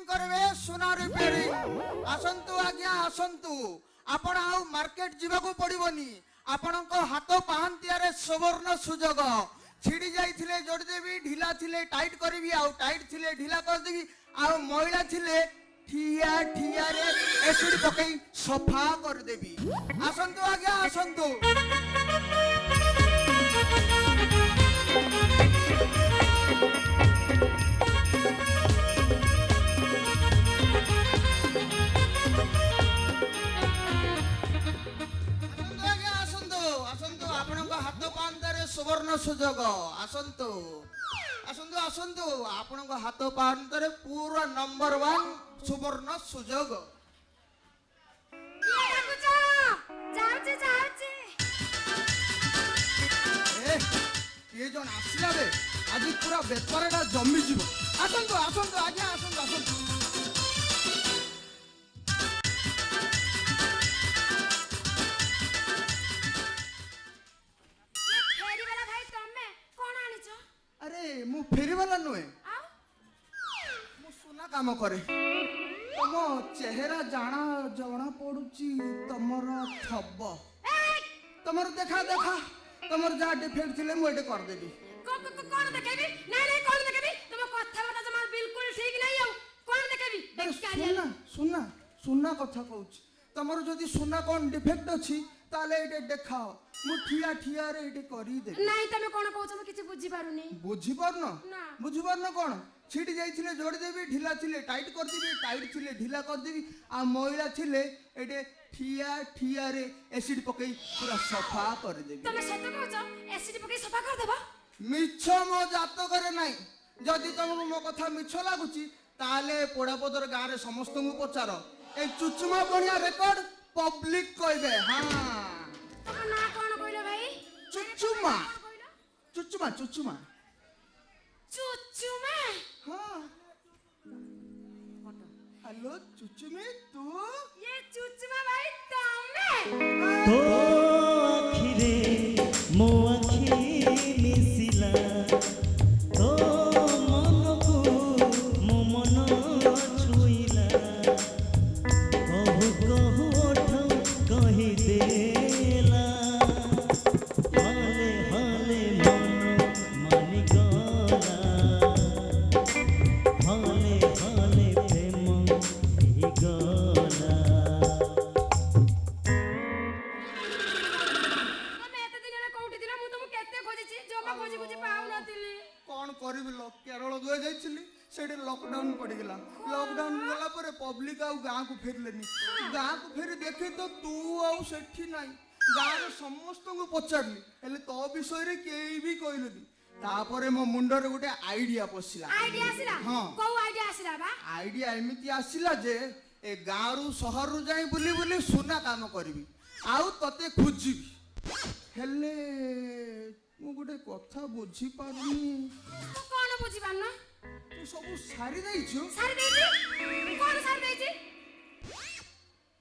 କରିବେ ସୁନା ରିପେୟାରିଂ। ଆସନ୍ତୁ ଆଜ୍ଞା ଆସନ୍ତୁ, ଆପଣ ଆଉ ମାର୍କେଟ ଯିବାକୁ ପଡ଼ିବନି। ଆପଣଙ୍କ ହାତ ପାହାନ୍ତିଆରେ ସୁବର୍ଣ୍ଣ ସୁଯୋଗ। ଛିଡ଼ି ଯାଇଥିଲେ ଯୋଡ଼ିଦେବି, ଢିଲା ଥିଲେ ଟାଇଟ୍ କରିବି, ଆଉ ଟାଇଟ୍ ଥିଲେ ଢିଲା କରିଦେବି, ଆଉ ମଇଳା ଥିଲେ ଠିଆ ଠିଆରେ ଏସିଡ୍ ପକେଇ ସଫା କରିଦେବି। ଆସନ୍ତୁ ଆଜ୍ଞା ଆସନ୍ତୁ। सुवर्ण सुजोग आसंतु आसंतु आसंतु आपनक हाथ पांतरे पूरा नंबर 1 सुवर्ण सुजोग। ये जन आसिला रे आज पूरा बेपारटा जमी जीव। आसंतु आसंतु आज्ञा आसंतु आसंतु। मु फेरीवाला नुहे, मु सुना काम करे। तुम चेहरा जाना जଣା पड़ुची तमर थब तमर देखा देखा तमर जा डिफेक्ट थिले मु एटे कर देबी। कोन देखेबी? नहीं नहीं कोन देखेबी? तुम कथा बता जमा बिल्कुल ठीक नहीं हो। कोन देखेबी? सुना सुना सुना कथा कहूची। तमर जदी सुना कोन डिफेक्ट अछि ताले एटे देखाओ, मु ठिया ठिया रे एटे करी दे। नहीं तमे कोन कहउछ म किछि बुझी पारुनी। बुझी पारनो? बुझी पारनो कोन? छिड़ी जाइथिले जोड़ी देबी, ढिला थिले टाइट कर देबी, टाइट थिले ढिला कर देबी, आ मइला थिले एटे ठिया ठिया रे एसिड पकई पूरा सफा कर देबी। तमे सत कहउछ एसिड पकई सफा कर देबा? मिछ मो जात करे नाही। जदी तुमको मो कथा मिछ लागुची ताले पोड़ापदर गाँ रे समस्त को पचार। ए चुचुमा बनिया रेकॉर्ड पब्लिक कहबे। हां तम ना कोन कहलो भाई? चुचुमा चुचुमा चुचुमा चुचुमा। हां हेलो चुचुमे तू? ये चुचुमा भाई तमे? तो आखिरे मो आखि मिसिला, तो मन को मो मन छुइला, कहु कहु ओठ कहि देला, हाले हाले मन मानि गला, हाले हाले प्रेम ही गला। कौन करिबि लो केरल गए जाइछिली सेडे लॉकडाउन पड़ी गेला। लॉकडाउन गला पर पब्लिक आ गाँ को फेरलेनी। गाँ को फेरी देखि तो तू आ सेठी नाही। गाँ रे समस्त को पचारली हेले तो विषय रे केई भी कहलनी। तापरे मो मुंडर गोटे आइडिया पसिला। आइडिया आसिला? हां को आइडिया आसिला बा? आइडिया एमिति आसिला जे ए गाँ रु शहर रु जाई बुली बुली सुना काम करबी आउ तते खोजिबी। हेले मु गोटे कथा बुझी पारुनी। तू कोन बुझी पारना? तू सब सारी दैछु? सारी देछि? कोन सारी देछि?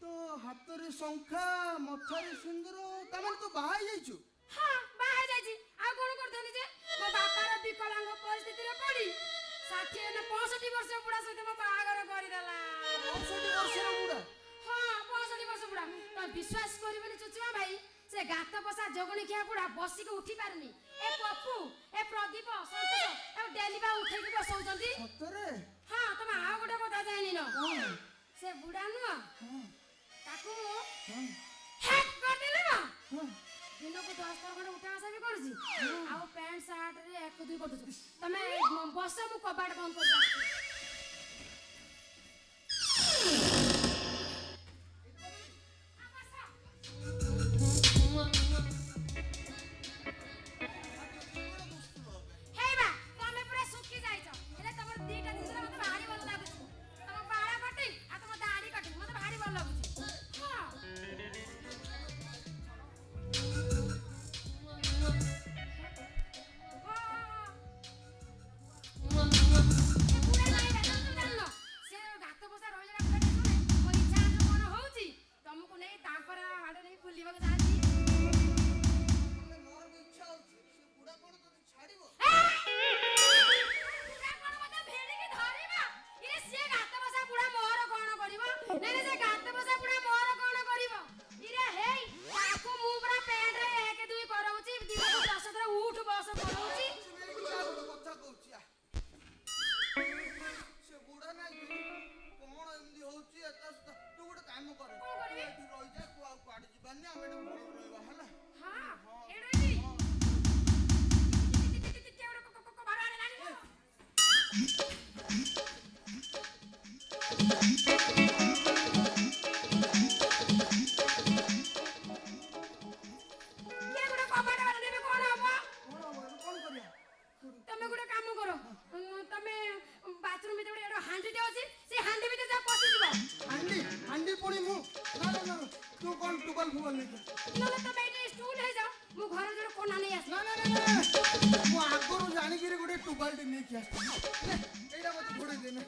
तो हातरे शंखा मथारे सिंदूर तमन तो बाहाई जाइछु? हां बाहाई जाइछि। आ कोन करथनि जे मो बापार विकलांग परिस्थिति रे पड़ी 60 ने 65 वर्ष बुढ़ा सहित मो बाहागर करि देला। 65 वर्ष रे बुढ़ा? हां 65 वर्ष बुढ़ा। तो विश्वास करिबनी चुचुमा भाई से गात पसा जगणी खिया बुढ़ा बसी को उठी पारनी। ए पप्पू ए प्रदीप संतोष ए डेलीबा उठै के बसौचंदी। सतरे? हां तमे आ गोटे कथा जानि न। हां से बुढ़ा नु हां ताकू हां हैक कर देले बा। हां दिन को 10 ଥର खंड उठा आसा भी करछि। आ पैंट शर्ट रे 1 2 करछ। तमे बस मु कबाट बंद कर दा। हे बा तमे पूरा सुखी जाइछ। हेले तमर दीटा दिन मते भारी भल କିଏ ଗୋଟେ କବାଟ ବାଡେଇଲେ ଏବେ କଣ ହବ? କଣ କରିବା? ତମେ ଗୋଟେ କାମ କର, ତମେ ବାଥରୁମ ଭିତରେ ଗୋଟେ ହାଣ୍ଡିଟେ ଅଛି, ସେ ହାଣ୍ଡି ଭିତରେ ଯା ପଶିଯିବ। ହାଣ୍ଡି ହାଣ୍ଡି ପୁଣି ମୁଁ ନା ନା ନା ତୁ କଣ ଟୁକଲ ଫୁକଲ ନେଇକି ନହେଲେ ତମେ ଏଇଠି ଷ୍ଟୁଲ ହେଇଯାଅ, ମୁଁ ଘର ଯୋଡେ କୋନା ନେଇ ଆସିବି। ନା ନା ନା ନା ମୁଁ ଆଗରୁ ଜାଣିକିରି ଗୋଟେ ଟୁକଲଟେ ନେଇକି ଆସିଥିଲି ଏଇଟା ମତେ ଘୋଡେଇ ଦେନେ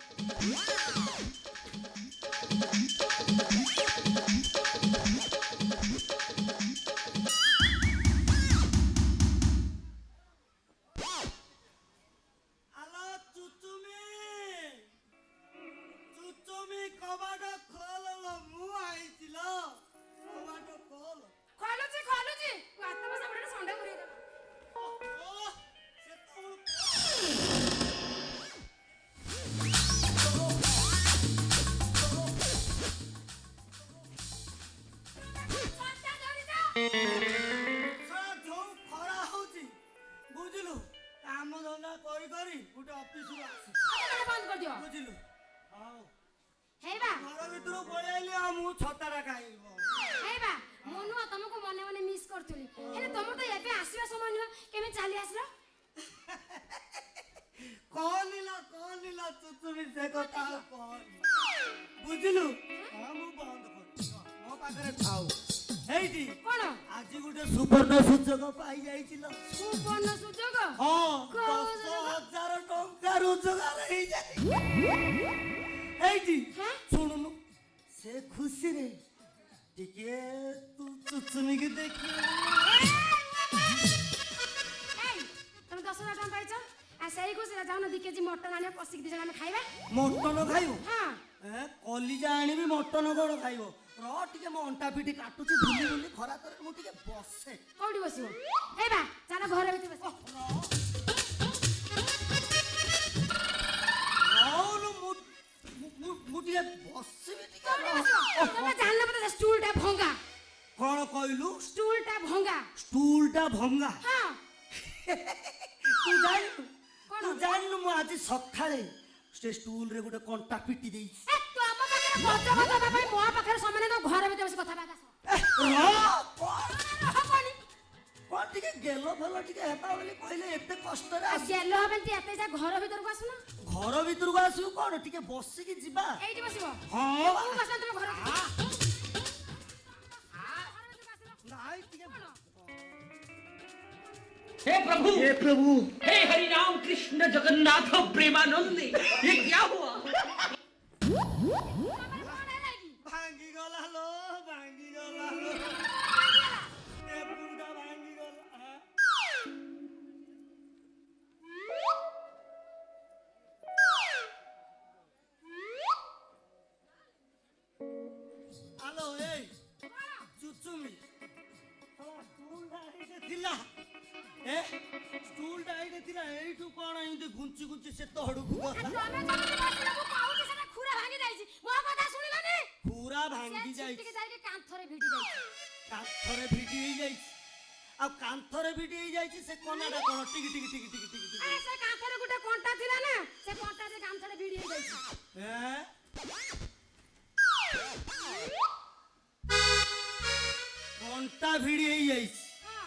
আলো চুচুমি চুচুমি কবাট খোল মু আইছিল কবাট খোল ଖୋଲୁଛି ଖୋଲୁଛି, ଗାତ ବସା ଗୋଟେ ସଣ୍ଡେ ପୁରେଇ ଦେବ। ଛତା ଧରିଛ? ଖରା ହଉଛି ବୁଝିଲୁ କାମ ଧନ୍ଦା କରି କରି ଗୋଟେ ଅଫିସରୁ ଆସି ଛତାଟା ବନ୍ଦ କରିଦିଅ। ବୁଝିଲୁ ହଉ ହେଇବା ଘର ଭିତରୁ ପଳେଇ ଆଇଲି ଆଉ ମୁଁ ଛତାଟା ଖାଇବ ହେଇବା, ମୁଁ ନୁହଁ ତମକୁ ମନେ ମନେ ମିସ୍ କରୁଥିଲି, ହେଲେ ତମର ତ ଏବେ ଆସିବା ସମୟ ନୁହଁ, କେମିତି ଚାଲି ଆସିଲ? କହନିଲା ଚୁଚୁମି ସେ କଥା ଆଉ କହନି ବୁଝିଲୁ ହଁ ମୁଁ ବନ୍ଦ କରୁଛି ମୋ ପାଖରେ ଥାଉ ହେଇଟି କଣ ଆଜି ଗୋଟେ ସୁବର୍ଣ୍ଣ ସୁଯୋଗ ପାଇ ଯାଇଥିଲ ସୁବର୍ଣ୍ଣ ସୁଯୋଗ? ହଁ କୋଉ 10,000 ଟଙ୍କା ରୋଜଗାର ହେଇଯାଇ ହେଇଟି ହଁ? ଶୁଣୁନୁ ସେ ଖୁସିରେ ଟିକେ ତୁ ଚୁଚୁମିକି ଦେଖି ଏଇ, ତମେ 10,000 ଟଙ୍କା ପାଇଛ, ଆଉ ସେଇ ଖୁସିରେ ଯାଉନ 2 କେଜି ମଟନ ଆଣିବ, କଷିକି 2 ଜଣ ଆମେ ଖାଇବା। ମଟନ ଖାଇବୁ ହଁ କଲିଜା ଆଣିବି ମଟନ କଣ ଖାଇବ ର ଟିକେ ମୋ ଅଣ୍ଟା ପିଠି କାଟୁଛି ବୁଲି ବୁଲି ଖରା ତଳେ ମୁଁ ଟିକେ ବସେ କୋଉଠି ବସିବ? ହେଇବା ଚାଲ ଘର ଭିତରେ ବସିବ। ରହୁନୁ ମୁଁ ଟିକେ ବସିବି ଟିକେ କୋଉଠି ରହ। ବସିବ? ତମେ ଜାଣିନ ବୋଧେ ସେ ଷ୍ଟୁଲଟା ଭଙ୍ଗା, କଣ କହିଲୁ ଷ୍ଟୁଲଟା ଭଙ୍ଗା। ଷ୍ଟୁଲଟା ଭଙ୍ଗା ହଁ ତୁ ଜାଣିନୁ କଣ? ତୁ ଜାଣିନୁ ମୁଁ ଆଜି ସକାଳେ ସେ ଷ୍ଟୁଲରେ ଗୋଟେ କଣ୍ଟା ପିଟି ଦେଇଛି ଏ ତମ ପାଖରେ ଗଜ ଗଜ ହେବା ପାଇଁ ମୋ ପାଖରେ ସମୟ ନାହିଁ, ତମ ଘର ଭିତରେ ବସି କଥାବାର୍ତ୍ତା ହବନି। କଣ ଟିକେ ଗେଲ ଫେଲ ଟିକେ ହେବା ବୋଲି କହିଲେ ଏତେ କଷ୍ଟରେ ଆଉ ଗେଲ ହବନି, ଏତେ ଯା ଘର ଭିତରକୁ ଆସୁନ, ଘର ଭିତରକୁ ଆସିବୁ କଣ ଟିକେ ବସିକି ଯିବା ଏଇଠି ବସିବ। ହଁ ମୁଁ ବସିବି ତମ ଘର ଭିତରେ। ନାଇଁ ଟିକେ हे प्रभु हे हरि राम कृष्ण जगन्नाथ प्रेमानंद ये क्या हुआ? ଭାଙ୍ଗି ଗଲା ଲୋ ଭାଙ୍ଗି ଗଲା ଲୋ ଟେବୁଲଟା ଭାଙ୍ଗି ଗଲା ଆଲୋ ଏଇ ଚୁଚୁମି ଷ୍ଟୁଲଟା ଏଇଠି ଥିଲା ଷ୍ଟୁଲଟା ଏଇଠି ଥିଲା ଏଇଠୁ କଣ ଏମିତି ଘୁଞ୍ଚି ଘୁଞ୍ଚି ସେ ତଳକୁ ଗଲା ପୁରା ଭାଙ୍ଗି ଯାଇଛି କାନ୍ଥରେ ଭିଡି ଯାଇଛି। କାନ୍ଥରେ ଭିଡି ହେଇଯାଇଛି ଆଉ କାନ୍ଥରେ ଭିଡି ହେଇଯାଇଛି ସେ କନାଟା କଣ ଟିକି ଟିକି ଟିକି ଟିକି ଟିକି ଟିକି ସେ କାନ୍ଥରେ ଗୋଟେ କଣ୍ଟା ଥିଲା ନା, ସେ କଣ୍ଟା ସେ କାନ୍ଥରେ ଭିଡି ହେଇଯାଇଛି। କଣ୍ଟା ଭିଡି ହେଇଯାଇଛି ହଁ।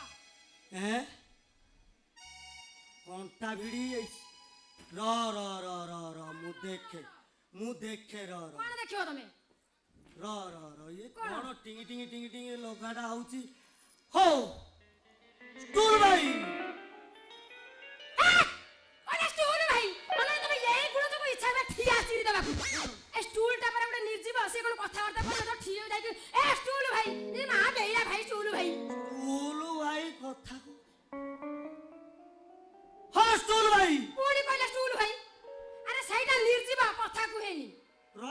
କଣ୍ଟା ଭିଡି ହେଇଯାଇଛି ର ର ର ର ର ମୁଁ ଦେଖେ ର ର କଣ ଦେଖିବ ତମେ? ର ର ର ଇଏ କଣ? କଣ ଟିଙ୍ଗି ଟିଙ୍ଗି ଟିଙ୍ଗି ଟିଙ୍ଗି ଲଗାଟା ହଉଛି ହଉ ଷ୍ଟୁଲ ଭାଇ ଷ୍ଟୁଲ ଭାଇ ତମେ ଏଇ ଗୁଣ ତମ ଇଚ୍ଛା ହେଲା ଠିଆ ଚିରି ଦେବାକୁ। ଏ ଷ୍ଟୁଲଟା ପରେ ଗୋଟେ ନିର୍ଜୀବ, ସେ କଣ କଥାବାର୍ତ୍ତା କରୁଛ ତ ଠିଆ ଯାଇକି ଏ ଷ୍ଟୁଲ ଭାଇ, ଏ ମା ବେଇଲା ଭାଇ ଷ୍ଟୁଲ ଭାଇ। ଷ୍ଟୁଲ ଭାଇ କଥା ହଁ ଷ୍ଟୁଲ ଭାଇ ପୁଣି କହିଲା ଷ୍ଟୁଲ ଭାଇ, ଆରେ ସେଇଟା ନିର୍ଜୀବ, କଥା କୁହେନି। ର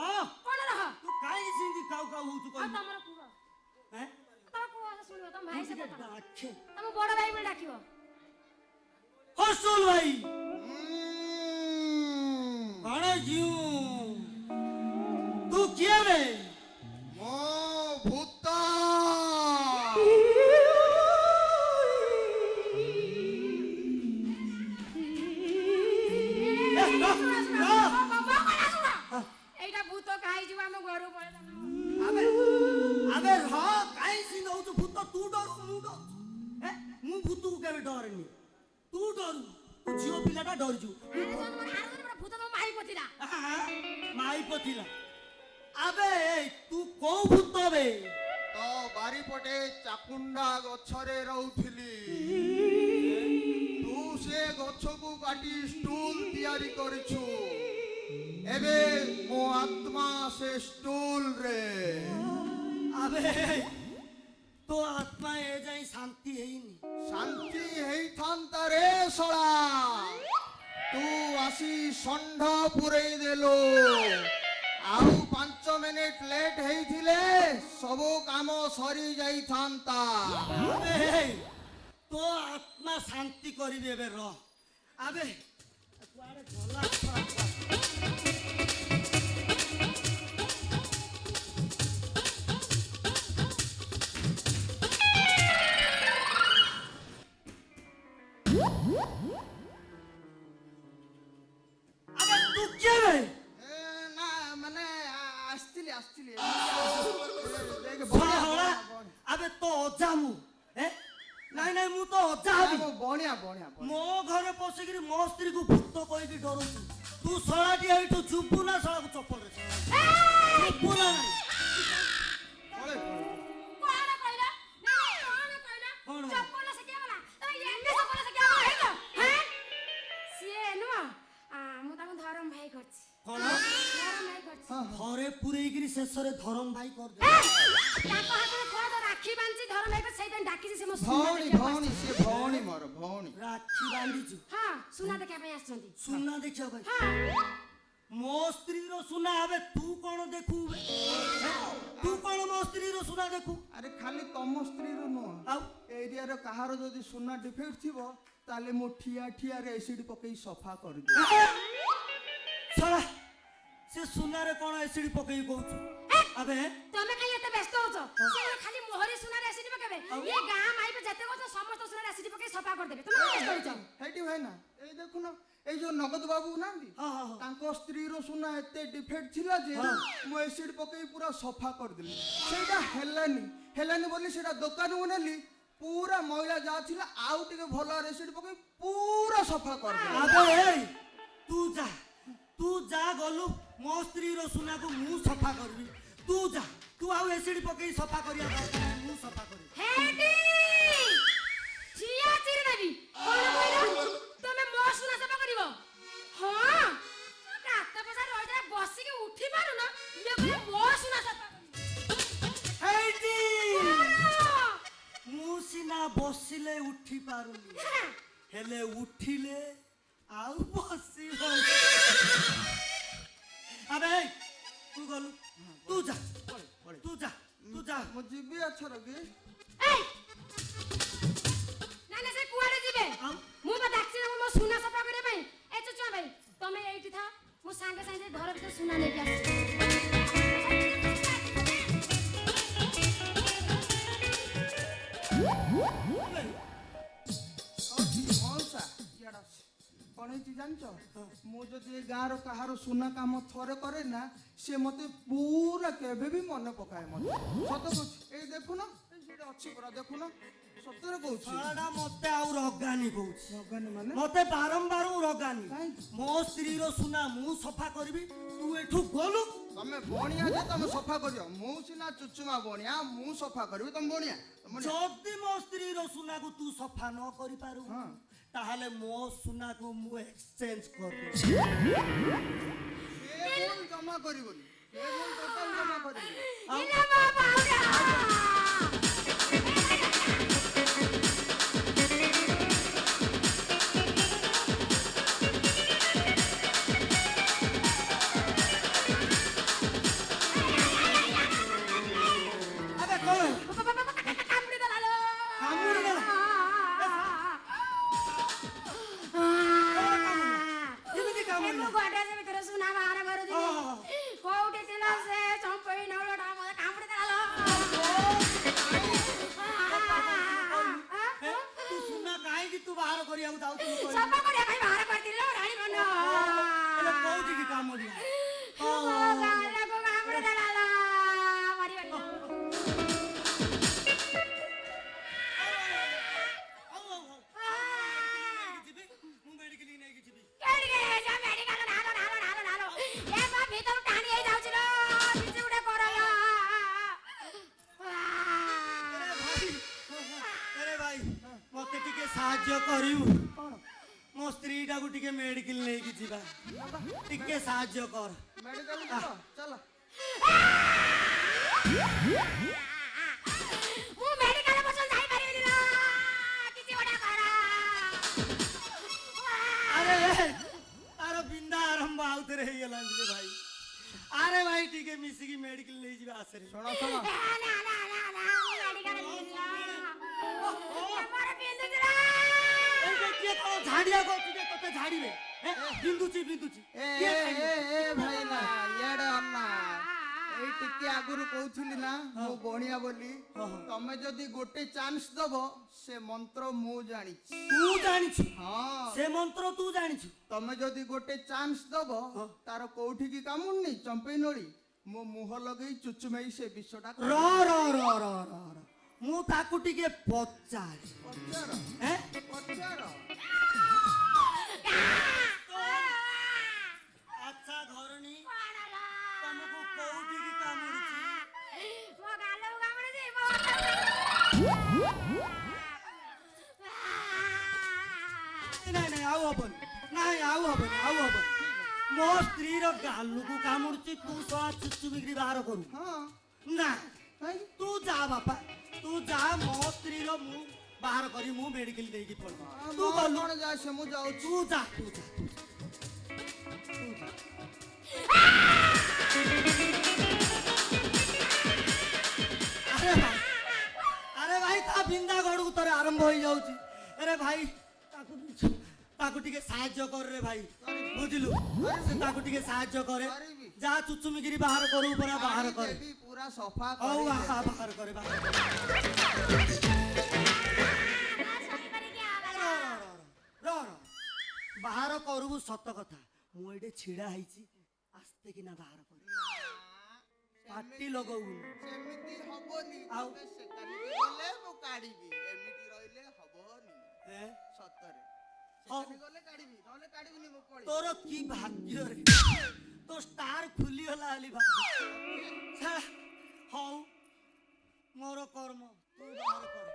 କଣ ରହ? ତୁ କାହିଁକି ସେମିତି କାଉ କାଉ ହଉଛୁ ଆଉ କହିଲୁ ତମର କୁହ, ତମ କୁହ ଶୁଣିବ, ତମ ଭାଇ ସେ କଥା ଡାକେ ତମ ବଡ ଭାଇ ବୋଲି ଡାକିବ। ହଁ ଷ୍ଟୁଲ ଭାଇ ହୁଁ। କଣ ଜିଉ ତୁ କିଏ ରେ ମୋ ଭୂତ এইটা ভূত কাহিনী ଝିଅ ପିଲାଟା ଡରିଛୁ ଆରେ ଜଣ ମାନେ ଆରେ ଜଣ ଭୂତ ତ ମାଇ ପତିଲା ମାଇପ ଥିଲା ଆବେ ତୁ କୋଉ ଭୂତ ବେ ତ ବାରିପଟେ ଚାକୁଣ୍ଡା ଗଛରେ ରହୁଥିଲି ତୁ ସେ ଗଛକୁ କାଟି ଷ୍ଟୁଲ ତିଆରି କରିଛୁ ଏବେ ମୋ ଆତ୍ମା ସେ ଷ୍ଟୁଲ ରେ ଆବେ ତୋ ଆତ୍ମା ଏ ଯାଇ ଶାନ୍ତି ହେଇନି ଶାନ୍ତି ହେଇଥାନ୍ତା ରେ ଶଳା ତୁ ଆସି ଷଣ୍ଢ ପୁରେଇ ଦେଲୁ ଆଉ 5 ମିନିଟ ଲେଟ୍ ହେଇଥିଲେ ସବୁ କାମ ସରି ଯାଇଥାନ୍ତା ଆବେ ତୋ ଆତ୍ମା ଶାନ୍ତି କରିବି ଏବେ ରହ ଆବେ କୁଆଡେ ଗଲା আবে তু কে বে ନା ମାନେ ଆସିଥିଲି ଆସିଥିଲି হলা আবে তো অজা মু নাই নাই মু তো অজা হবি ବଣିଆ ବଣିଆ ମୋ ଘରେ ପଶିକିରି ମୋ ସ୍ତ୍ରୀକୁ ଭୂତ କହିକି ଡରୁଛୁ ତୁ ଶଳାଟି ଏଇଠୁ ଚୁପୁ ନା ଶଳାକୁ ଚପଲରେ ଚୁପୁ ନା ନାହିଁ କଣ କହିଲା ନା କଣ କହିଲା କଣ? ଚପଲ ଶିଖିଆଗଲା ତ ଏන්නේ ଚପଲ ଶିଖିଆଗଲା ହେଇଲୋ ହେ ସିଏ ନୁହ ମୁଁ ତାକୁ ଧରମ ଭାଇ କରିଛି କଣ ଧରମ ଭାଇ କରିଛି ଘରେ ପୁରେଇକିରି ଶେଷରେ ଧରମ ଭାଇ କରିଦେ ତାଙ୍କ ହାତରେ କଣ ତ ରାକ୍ଷୀ ବାନ୍ଧି ଧରମ ଭାଇ କରିଛି ସେଇଥିପାଇଁ ଡାକିଛି ସେ ମୋ ସୁନା ଭଉଣୀ ଦେଖିବାକୁ ଭଉଣୀ ସେ ଭଉଣୀ ମୋର ଭଉଣୀ ରାକ୍ଷୀ ବାନ୍ଧିଛୁ ହଁ ସୁନା ଦେଖିବା ପାଇଁ ଆସିଛନ୍ତି ସୁନା ଦେଖିବା ପାଇଁ ହଁ ମୋ ସ୍ତ୍ରୀର ସୁନା ଏବେ ତୁ କଣ ଦେଖୁ ବେ? ତୁ କଣ ମୋ ସ୍ତ୍ରୀର ସୁନା ଦେଖୁ ଆରେ ଖାଲି ତମ ସ୍ତ୍ରୀର ନୁହଁ ଆଉ ଏରିଆର କାହାର ଯଦି ସୁନା ଡିଫେକ୍ଟ ଥିବ ତାହେଲେ ମୁଁ ଠିଆ ଠିଆରେ ଏସିଡ୍ ପକେଇ ସଫା କରିଦେବି ଶଳା ସେ ସୁନାରେ କଣ ଏସିଡ୍ ପକେଇ କହୁଛୁ ଆବେ ତମେ କାଇଁ ଏତେ ବ୍ୟସ୍ତ ହଉଛ ସେ ଖାଲି ମୋହରି ସୁନାରେ ଆସିଡି ପକେଇବେ ଏ ଗାଁ ମାଇପ ଯେତେ କହୁଛ ସମସ୍ତ ସୁନାରେ ଆସିଡି ପକେଇ ସଫା କରିଦେବେ ତମେ କାଇଁ ବ୍ୟସ୍ତ ହଉଛ ହେଇଟି ଭାଇ ନା ଏଇ ଦେଖୁନ ଏଇ ଯୋଉ ନଗଦ ବାବୁ ନାହାନ୍ତି ହଁ ହଁ ହଁ ତାଙ୍କ ସ୍ତ୍ରୀର ସୁନା ଏତେ ଡିଫେକ୍ଟ ଥିଲା ଯେ ମୁଁ ଏସିଡ୍ ପକେଇ ପୁରା ସଫା କରିଦେଲି ସେଇଟା ହେଲାନି ବୋଲି ସେଇଟା ଦୋକାନକୁ ନେଲି ପୁରା ମଇଳା ଯାହା ଥିଲା ଆଉ ଟିକେ ଭଲ ଏସିଡ୍ ପକେଇ ପୁରା ସଫା କରିଦେଲି ଆବେ ଏଇ ତୁ ଯା ଗଲୁ ମୋ ସ୍ତ୍ରୀର ସୁନାକୁ ମୁଁ ସଫା କରିବି ତୁ ଆଉ ଏସିଡ୍ ପକେଇ ସଫା କରିବା ଦରକାର ନାହିଁ, ମୁଁ ସଫା କରିବି ହେଟି ଠିଆ ଚିରି ଦେବି କଣ କହିଲ ତମେ ମୋ ସୁନା ସଫା କରିବ ହଁ ଗାତ ପଛା ରହିଯାଏ ବସିକି ଉଠି ପାରୁନ ଇଏ କହିଲେ ମୋ ସୁନା ସଫା କରିବ ହେଇଟି ମୁଁ ସିନା ବସିଲେ ଉଠି ପାରୁନି ହେଲେ ଉଠିଲେ ଆଉ ବସି ଆବେ ଏଇ, ତୁ ଗଲୁ ତୁ ଯା ମୁଁ ଯିବି ଏଥର କି ଏଇ ନା ସେ କୁଆଡେ ଯିବେ ଆଉ? ମୁଁ ବା ଡାକିଛି ତାଙ୍କୁ ମୋ ସୁନା ସଫା କରିବା ପାଇଁ ଏ ଚୁଚୁଆ ଭାଇ ତମେ ଏଇଠି ଥାଅ ମୁଁ ସାଙ୍ଗେ ସାଙ୍ଗେ ଘର ଭିତରେ ସୁନା ନେଇକି ମଉସା ଇଆଡେ ଆସ। କଣ ହେଇଛି ଜାଣିଛ ମୁଁ ଯଦି ଏ ଗାଁର କାହାର ସୁନା କାମ ଥରେ କରେ ନା ସେ ମତେ ପୁରା କେବେ ବି ମନେ ପକାଏ ମତେ ସତ କହୁଛି ଏଇ ଦେଖୁନ ଏଇ ସେଠି ଅଛି ପରା ଦେଖୁନ ସତରେ କହୁଛି ଶଳାଟା ମତେ ଆଉ ରଗାନି କହୁଛି ଭଗବାନ ମାନେ ମତେ ବାରମ୍ବାର ରଗାନି କାହିଁକି? ମୋ ସ୍ତ୍ରୀର ସୁନା ମୁଁ ସଫା କରିବି ତୁ ଏଠୁ ଗଲୁ ତମେ ବଣିଆ ଯେ ତମେ ସଫା କରିବ ମୁଁ ସିନା ଚୁଚୁମା ବଣିଆ ମୁଁ ସଫା କରିବି ତମେ ବଣିଆ ଯଦି ମୋ ସ୍ତ୍ରୀର ସୁନାକୁ ତୁ ସଫା ନ କରିପାରୁ ହଁ। ତାହେଲେ ମୋ ସୁନାକୁ ମୁଁ ଏକ୍ସଚେଞ୍ଜ କରିଦେବି ସେ ଭୁଲ ଜମା କରିବନି ସେ ଭୁଲ ଟୋଟାଲ ଜମା କରିବନି ଇଲା ବାବା ଆବେ କଣ କାମୁଡ଼ି ଦେଲା ଲୋ କାମୁଡ଼ି ଦେଲା? କେମିତି କାମୁଡ଼ିଲା? ମୁଁ ଗଡରେଜ ଭିତରେ ସୁନା ବାହାର କରୁଥିଲି କୋଉଠି ଥିଲା ସେ ଚମ୍ପଇ ନଳଟା ମତେ କାମୁଡ଼ି ଦେଲା ଲୋ ସାହାଯ୍ୟ କରିବୁ ମୋ ସ୍ତ୍ରୀଟାକୁ ଟିକେ ମେଡିକାଲ ନେଇକି ଯିବା ଟିକେ ସାହାଯ୍ୟ କର ମେଡିକାଲ ଯିବ ଚାଲ ମୁଁ ମେଡିକାଲ ପର୍ଯ୍ୟନ୍ତ ଯାଇପାରିବିନି ଲୋ କିଛି ଗୋଟେ କର ଆରେ ତାର ବିନ୍ଧା ଆରମ୍ଭ ଆଉଥରେ ହେଇଗଲାଣି ରେ ଭାଇ ଆରେ ଭାଇ ଟିକେ ମିଶିକି ମେଡିକାଲ ନେଇଯିବା ଆସରେ ଶୁଣ ଶୁଣ ନା ନା ନା ନା ନା ମୁଁ ମେଡିକାଲ ଯିବିନି ମୋର ବିନ୍ଧୁଛି ଲୋ କିଏ କଣ ଝାଡିଆ କରୁଛି ଯେ ତତେ ଝାଡିବେ ବିନ୍ଧୁଛି ବିନ୍ଧୁଛି ଏ ଏ ଏ ଏ ଭାଇ ନା ଇଆଡେ ଅନା ଏଇ ଟିକେ ଆଗରୁ କହୁଥିଲି ନା ମୁଁ ବଣିଆ ବୋଲି ତମେ ଯଦି ଗୋଟେ ଚାନ୍ସ ଦବ ସେ ମନ୍ତ୍ର ମୁଁ ଜାଣିଛି ତୁ ଜାଣିଛୁ ହଁ ସେ ମନ୍ତ୍ର ତୁ ଜାଣିଛୁ ତମେ ଯଦି ଗୋଟେ ଚାନ୍ସ ଦବ ତାର କୋଉଠିକି କାମୁଡୁନି ଚମ୍ପେଇ ନଳି ମୋ ମୁହଁ ଲଗେଇ ଚୁଚୁମେଇ ସେ ବିଷଟା ର ର ର ର ର ର ମୁଁ ତାକୁ ଟିକେ ପଚାରେ ପଚାର ପଚାର ଆଚ୍ଛା ଧରଣୀ କଣ ଲୋ ତମକୁ କୋଉଠିକି କାମୁଡୁଛି ମୋ ଗାଲକୁ କାମୁଡୁଛି ମୋ ହାତକୁ ନାଇଁ ନାଇଁ ଆଉ ହବନି ନାଇଁ ଆଉ ହବନି ଆଉ ହବନି ମୋ ସ୍ତ୍ରୀର ଗାଲକୁ କାମୁଡୁଛି ତୁ ଶଳା ଚୁଚୁମିକିରି ବାହାର କରୁ ହଁ ନା ଭାଇ ତୁ ଯା ବାପା ତୁ ଯା ମୋ ସ୍ତ୍ରୀର ମୁଁ ବାହାର କରି ମୁଁ ମେଡିକାଲ ଦେଇକି ପଳେଇବି ତୁ ମୋର ଗଲୁ କଣ ଯାଏ ସେ ମୁଁ ଯାଉଛି ତୁ ଯା ତୁ ଯା ଆରେ ଭାଇ ତା ବିନ୍ଧା ଗଡକୁ ତୋର ଆରମ୍ଭ ହେଇଯାଉଛି ଆରେ ଭାଇ ତାକୁ ଟିକେ ସାହାଯ୍ୟ କର ରେ ଭାଇ ବୁଝିଲୁ ତାକୁ ଟିକେ ସାହାଯ୍ୟ କରେ ଯାହା ଚୁଚୁମିକିରି ବାହାର କରୁ ପରା ବାହାର କରେ ଦେବି ପୁରା ସଫା ହଉ କରି ବାହାର କରେ ବାହାର କରିବୁ ସତ କଥା ମୁଁ ଏଇଠି ଛିଡା ହେଇଛି ଆସ୍ତେ କିନା ବାହାର କରି ପାଟି ଲଗଉନି ସେମିତି ହବନି ଆଉ? ତମେ ସେକାନିକି ଗଲେ ମୁଁ କାଢିବି ଏମିତି ରହିଲେ ହବନି ସତରେ ହଉ। ସେକାନି ଗଲେ କାଢିବି ନହେଲେ କାଢିବିନି ମୁଁ ପଳେଇ ତୋର କି ଭାଗ୍ୟରେ ତୋ ଷ୍ଟାର ଖୁଲିଗଲା ବୋଲି ଭାଗ୍ୟ ହଉ ମୋର କର୍ମ ତୁ ବାହାର କର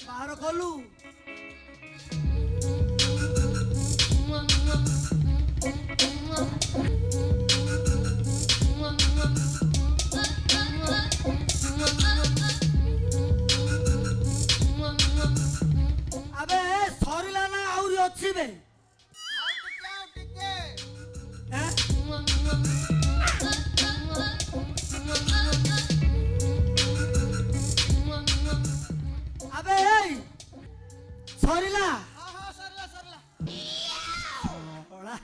ବାହାର କଲୁ ଆବେ ସରିଲା ନା ଆହୁରି ଅଛି ବେ ଆଉ ଟିକେ ଏଁ? ଆବେ ଏଇ ସରିଲା ହଁ ହଁ ସରିଲା ସରିଲା ଶଳା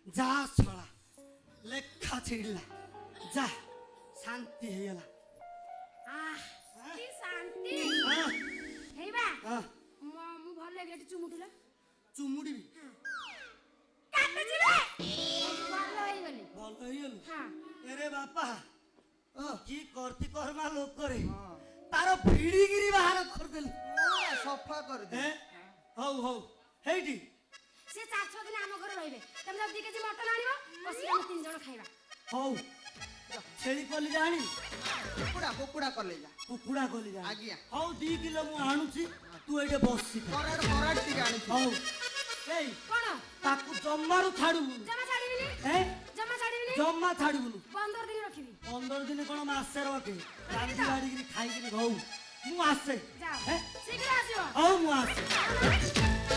ଯା ଶଳା ଲେଖା ଛିଡ଼ିଲା ଯା ଶାନ୍ତି ହେଇଗଲା କି ଶାନ୍ତି ହଁ, ହେଇବା ହଁ, ମୁଁ ଭଲ ଲାଗିଲା ଏଠି ଚୁମୁଠିଲା ଚୁମୁଡ଼ିବି କାଟୁଛି ବେ ଭଲ ହେଇଗଲି ଭଲ ହେଇଗଲୁ ହଁ ଏରେ ବାପା ଓ କି କରତି କର୍ମା ଲୋକରେ ହଁ ତାର ଭିଡ଼ିକିରି ବାହାର କରିଦେଲୁ ପୁରା ସଫା କରିଦେ ଏଁ? ହଉ ହଉ ହେଇଟି ସେ 4-6 ଦିନ ଆମ ଘରେ ରହିବେ ତମେ ଯଦି 2 କେଜି ମଟନ ଆଣିବ ବସିକି ଆମେ 3 ଜଣ ଖାଇବା ହଉ ଛେଳି କଲିଜା ଆଣି କୁକୁଡ଼ା କଲେଜା କୁକୁଡ଼ା କଲିଜା ଆଜ୍ଞା ହଉ 2 କିଲୋ ମୁଁ ଆଣୁଛି ତୁ ଏଇଠି ବସି କରାଟ ଟିକେ ଆଣିଛି ହଉ ଏଇ କଣ ତାକୁ ଜମାରୁ ଛାଡୁବୁନି ଜମା ଛାଡ଼ିବିନି ଏଁ? ଜମା ଛାଡ଼ିବିନି ଜମା ଛାଡିବୁନି 15 ଦିନ ରଖିବି 15 ଦିନ କଣ ମାସେ ରଖେ ରାନ୍ଧି ବାଡ଼ିକିରି ଖାଇକିରି ହଉ ମୁଁ ଆସେ ଯାଅ ଏଁ? ଶୀଘ୍ର ଆସିବ ହଉ ମୁଁ ଆସେ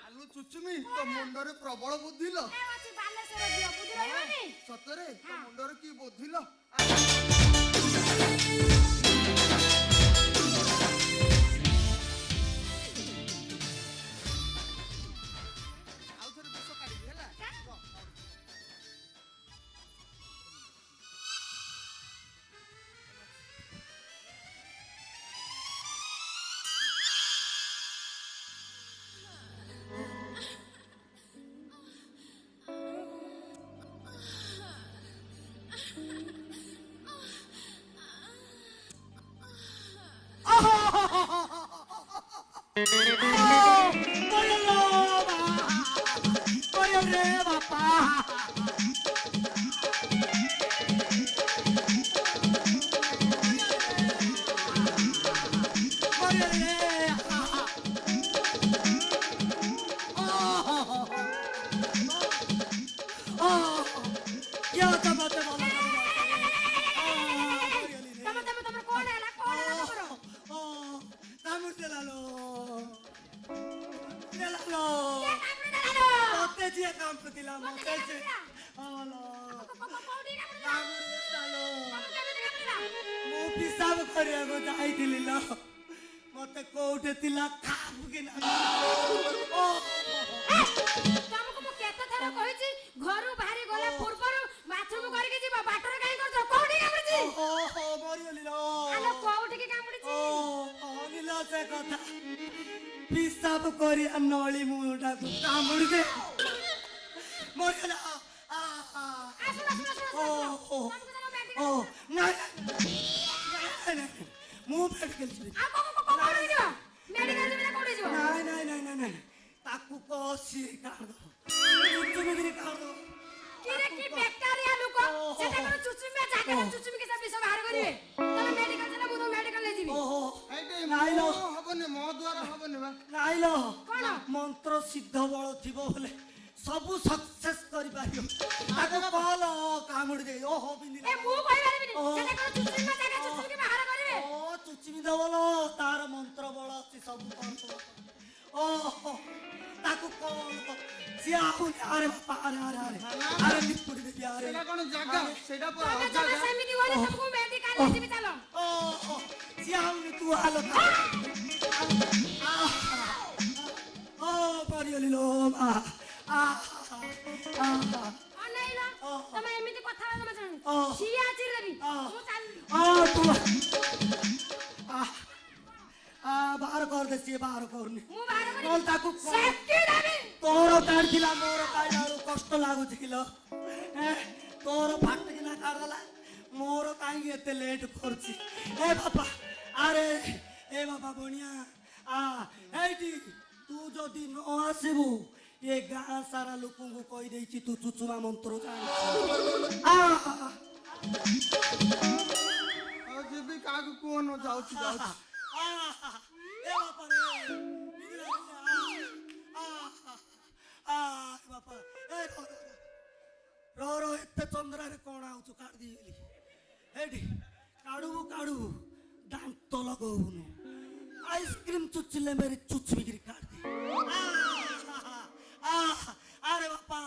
ଆଲୁ ଚୁଚୁମି ତୋ ମୁଣ୍ଡରେ ପ୍ରବଳ ବୁଦ୍ଧି ଲୋ ଏ ଅଛି ବାଲେଶ୍ୱର ଝିଅ ବୁଦ୍ଧି ରହିବନି ସତରେ ତୋ ହଁ। ମୁଣ୍ଡରେ କି ବୁଦ୍ଧି ଲୋ ଆଉ ଥରେ ବିଷ କାଢିବି ହେଲା ରହ, କାଢୁଛି। মরিয়ালো মরিয়াল রে বাপা মরিয়াল রে क्या होता बातें बोला ତମେ କଣ ହେଲା ତମର କାମୁଡି ଦେଲାଲୋ ଦେଲାଲୋ କାମୁଡି ଦେଲାଲୋ ମତେ ଯିଏ କାମୁଡିଥିଲା ମତେ ସେ ହଲୋ କୋଉଠି କାମୁଡି କାମୁଡି ଦେଲାଲୋ କେମିତି କାମୁଡିଲା ମୁଁ ପିସାବ କରିବାକୁ ଯାଇଥିଲି ଲୋ ମତେ କୋଉଠି ଥିଲା ଖାବୁ କି ନା ତମକୁ ମୁଁ କେତେ ଥର କହିଛି ଘରୁ ବାହାରି ଗଲା ପୂର୍ବରୁ ବାଥରୁମ କରିକି ଯିବ ବାଟରେ କାଇଁ କରୁଛ କୋଉଠି କାମୁଡିଛି ଓହୋ ମରିଗଲି ଲୋ ଆଲୋ କୋଉଠି କି କାମୁଡିଛି କହିଲ ସେ କଥା ପିସାବ କରି ନଳି ମୁଣ୍ଡାକୁ କାମୁଡି ଦେ ମରିଗଲା ଆସୁନ ଓହୋ ତମକୁ ତମ ମେଡିକାଲ ଓ ନାଇଁ ମୁଁ ମେଡିକାଲ ଯିବି ଆଉ କୋଉଠି ଯିବ ମେଡିକାଲ ଯିବ ନା କୋଉଠି ଯିବ ନାଇଁ ତାକୁ କଷି କାଢ ଚୁଚୁମିକିରି କାଢ କିରେ କି ବେକାରିଆ ଲୋକ ସେଟା କଣ ଚୁଚୁମିଆ ଜାଗାରେ ଚୁଚୁମିକି ସେ ବିଷ ବାହାର କରିବେ ତମେ ମେଡିକାଲ ଯିବ ମୁଁ ତ ମେଡିକାଲ ରେ ଯିବି ଓହୋ ଏଇଠି ନାଇଁ ଲୋ ହବନି ମୋ ଦ୍ୱାରା ହବନି ବା ନାଇଲୋ କଣ? ମନ୍ତ୍ର ସିଦ୍ଧ ବଳ ଥିବ ବୋଲେ ସବୁ ସକ୍ସେସ କରିପାରିବ ତାକୁ କଲ କାମୁଡି ଦେଇ ଓହୋ ଏ ବିନ୍ଦିଲା ମୁଁ କହିପାରିବିନି ଓହୋ। ସେଟା କଣ ଚୁଚୁମିଆ ଜାଗା ଚୁଚୁମିକି ବାହାର କରିବେ ଓ ଚୁଚିମି ଦବଲ ତାର ମନ୍ତ୍ର ବଳ ଅଛି ସବୁ କରିବ ଓହୋ ତାକୁ କଲ ସିଏ ଆହୁରି ଆରେ ବାପା ଆରେ ନିପୁଡି ଦେବି ଆରେ ସେଇଟା କଣ ଜାଗା ସେଇଟା ପରା ତମେ ଅଜାଗା ସେମିତି ଗଲେ ତମକୁ ମେଡିକାଲ ରେ ଯିବି ଚାଲ ଓହୋ ସିଏ ଆହୁରି ତୁ ଆଲୋ ଓ ପରିଗଲି ଲୋ ମା ଅନେଇଲ ତମେ ଏମିତି କଥା ହବ ତମେ ଜାଣି ଓହ। ଛିଆ ଚିରବି ମୁଁ ଚାଲିଲି ତୁ ବାହାର କରିଦେ ସିଏ ବାହାର କରୁନି ମୁଁ ବାହାର ନହେଲେ ତାକୁ କରିବି ସେକି ଦେବି ତୋର କାଢିଥିଲା ମୋର କାଢିଲା ବେଳକୁ କଷ୍ଟ ଲାଗୁଛି କିଲୋ ତୋର ଫାଟିକିନା କାଢିଦେଲା ମୋର କାହିଁକି ଏତେ ଲେଟ୍ କରୁଛି ଏ ବାପା ଆରେ ଏ ବାପା ବଣିଆ ଏଇଠି ତୁ ଯଦି ନ ଆସିବୁ ଏ ଗାଁ ସାରା ଲୋକଙ୍କୁ କହିଦେଇଛି ତୁ ଚୁଚୁମା ମନ୍ତ୍ର ଜାଣିଛୁ ଆଉ ଯିବି କାହାକୁ କୁହନ ଯାଉଛି ଏ ବାପା ରେ ବାପା ଏ ର ଏତେ ଚନ୍ଦ୍ରାରେ କଣ ଆଉଛୁ କାଢି ଦେଇଗଲି ଏଇଠି କାଢୁବୁ ଦାନ୍ତ ଲଗଉନୁ ଆଇସ୍କ୍ରିମ ଚୁଚିଲେ ମେରି ଚୁଚମିକିରି କାଢି ଆରେ ବାପା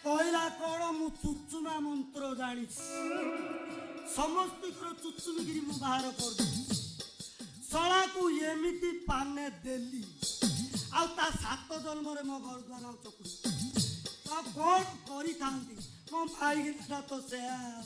କହିଲା କଣ ମୁଁ ଚୁଚୁମା ମନ୍ତ୍ର ଜାଣିଛି ସମସ୍ତଙ୍କର ଚୁଚୁମିକିରି ମୁଁ ବାହାର କରିଦେବି ଶଳାକୁ ଏମିତି ପାନେ ଦେଲି ଆଉ ତା 7 ଜନ୍ମରେ ମୋ ଘର ଦ୍ୱାର ଆଉ ଚକୁଡ଼ି ତ କଣ କରିଥାନ୍ତି ମୋ ଭାଇ ତ ସେ ଆଉ